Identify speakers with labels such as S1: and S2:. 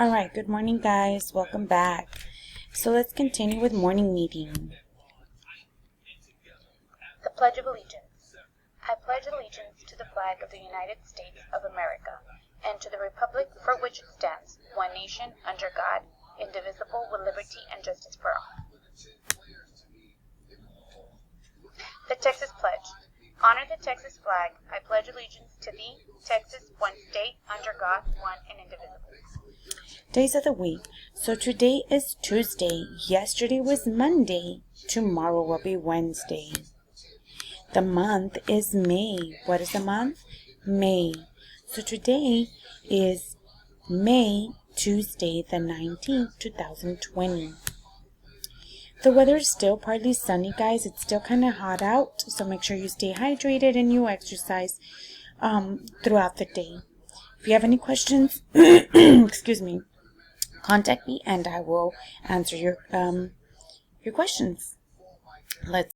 S1: All right, good morning, guys. Welcome back. So let's continue with morning meeting.
S2: The Pledge of Allegiance. I pledge allegiance to the flag of the United States of America and to the republic for which it stands, one nation, under God, indivisible, with liberty and justice for all. The Texas Pledge. Honor the Texas flag. I pledge allegiance to thee, Texas, one state, under God, one and indivisible.
S1: Days of the week. So today is Tuesday. Yesterday was Monday. Tomorrow will be Wednesday. The month is May. What is the month? May. So today is May, Tuesday, the 19th, 2020. The weather is still partly sunny, guys. It's still kind of hot out, so make sure you stay hydrated and you exercise throughout the day. If you have any questions, excuse me, contact me and I will answer your questions. Let's